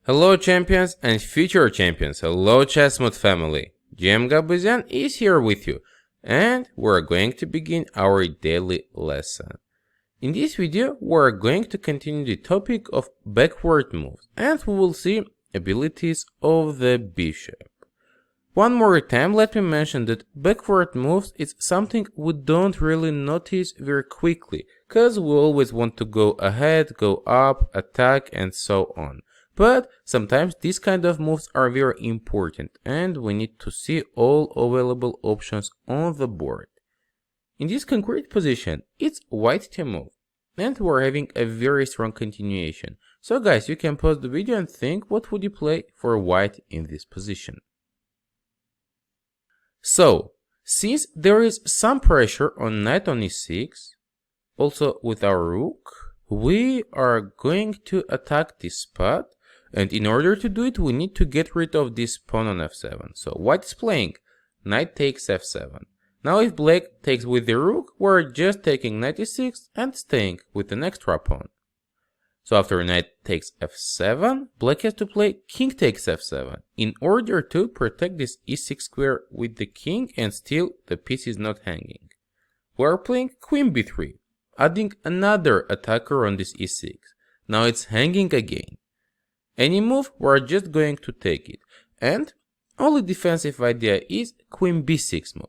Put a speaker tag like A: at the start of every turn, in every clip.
A: Hello champions and future champions, hello Chessmood family. GM Gabuzyan is here with you and we're going to begin our daily lesson. In this video we're going to continue the topic of backward moves and we will see abilities of the bishop. One more time let me mention that backward moves is something we don't really notice very quickly, cause we always want to go ahead, go up, attack and so on. But sometimes these kind of moves are very important and we need to see all available options on the board. In this concrete position, it's white to move and we're having a very strong continuation. So guys, you can pause the video and think what would you play for white in this position. So, since there is some pressure on knight on e6, also with our rook, we are going to attack this spot. And in order to do it, we need to get rid of this pawn on f7. So white is playing knight takes f7. Now if black takes with the rook, we're just taking knight e6 and staying with an extra pawn. So after knight takes f7, black has to play king takes f7 in order to protect this e6 square with the king and still the piece is not hanging. We're playing queen b3, adding another attacker on this e6. Now it's hanging again. Any move, we're just going to take it. And only defensive idea is queen b6 move.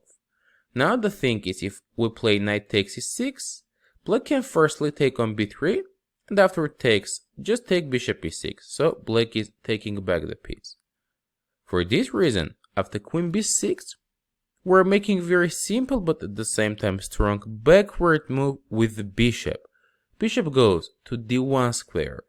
A: Now the thing is, if we play knight takes e6, black can firstly take on b3, and after it takes, just take bishop e6, so black is taking back the piece. For this reason, after queen b6, we're making very simple but at the same time strong backward move with the bishop. Bishop goes to d1 square.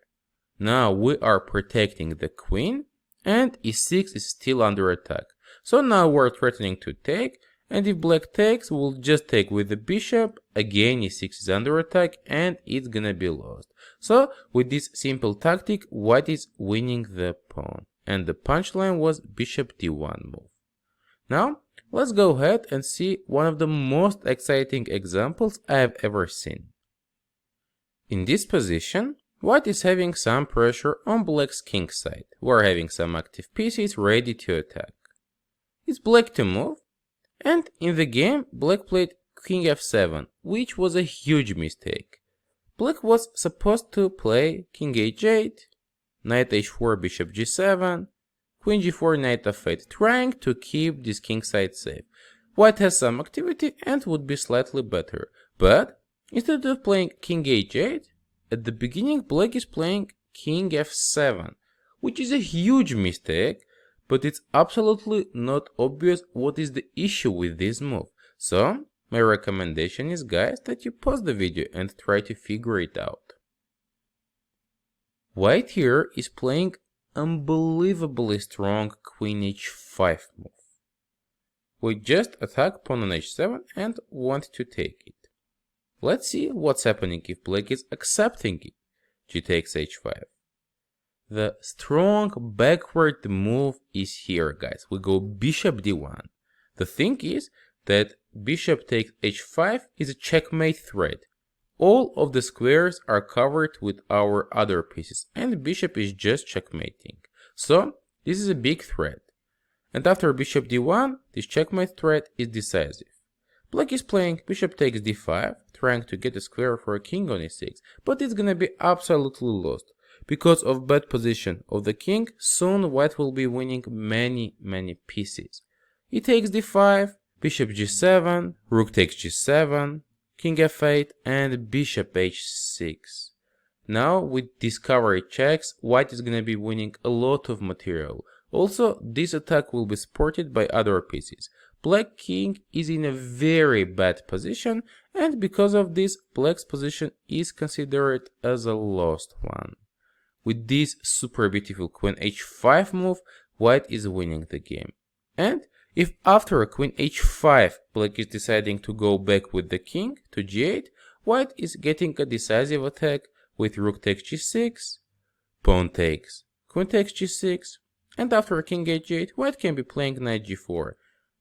A: Now we are protecting the queen and e6 is still under attack. So now we're threatening to take, and if black takes, we'll just take with the bishop. Again e6 is under attack and it's gonna be lost. So with this simple tactic, white is winning the pawn. And the punchline was bishop d1 move. Now let's go ahead and see one of the most exciting examples I have ever seen. In this position, white is having some pressure on black's king side. We're having some active pieces ready to attack. It's black to move, and in the game black played king f7, which was a huge mistake. Black was supposed to play king h8, knight h4, bishop g7, queen g4, knight f8, trying to keep this king side safe. White has some activity and would be slightly better, but instead of playing king h8, at the beginning, black is playing king f7, which is a huge mistake, but it's absolutely not obvious what is the issue with this move. So, my recommendation is, guys, that you pause the video and try to figure it out. White here is playing unbelievably strong queen h5 move. We just attack pawn on h7 and want to take it. Let's see what's happening if black is accepting it. G takes h5. The strong backward move is here, guys. We go bishop d1. The thing is that bishop takes h5 is a checkmate threat. All of the squares are covered with our other pieces and bishop is just checkmating. So this is a big threat. And after bishop d1, this checkmate threat is decisive. Black is playing bishop takes d5, trying to get a square for a king on e6, but it's gonna be absolutely lost. Because of bad position of the king, soon white will be winning many pieces. E takes d5, bishop g7, rook takes g7, king f8, and bishop h6. Now with discovery checks, white is gonna be winning a lot of material. Also, this attack will be supported by other pieces. Black king is in a very bad position, and because of this, black's position is considered as a lost one. With this super beautiful queen h5 move, white is winning the game. And if after queen h5, black is deciding to go back with the king to g8, white is getting a decisive attack with rook takes g6, pawn takes, queen takes g6, and after king h8, white can be playing knight g4.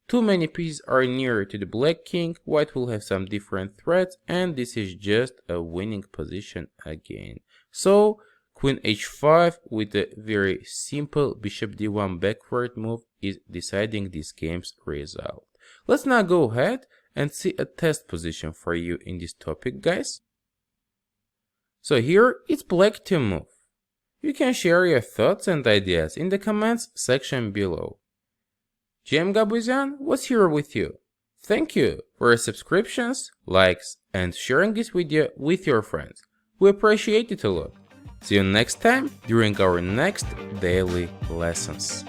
A: Too many pieces are near to the black king, white will have some different threats, and this is just a winning position again. So Queen h5 with a very simple bishop d1 backward move is deciding this game's result. Let's now go ahead and see a test position for you in this topic, guys. So here it's black to move. You can share your thoughts and ideas in the comments section below. Gabuzyan was here with you. Thank you for your subscriptions, likes, and sharing this video with your friends. We appreciate it a lot. See you next time during our next daily lessons.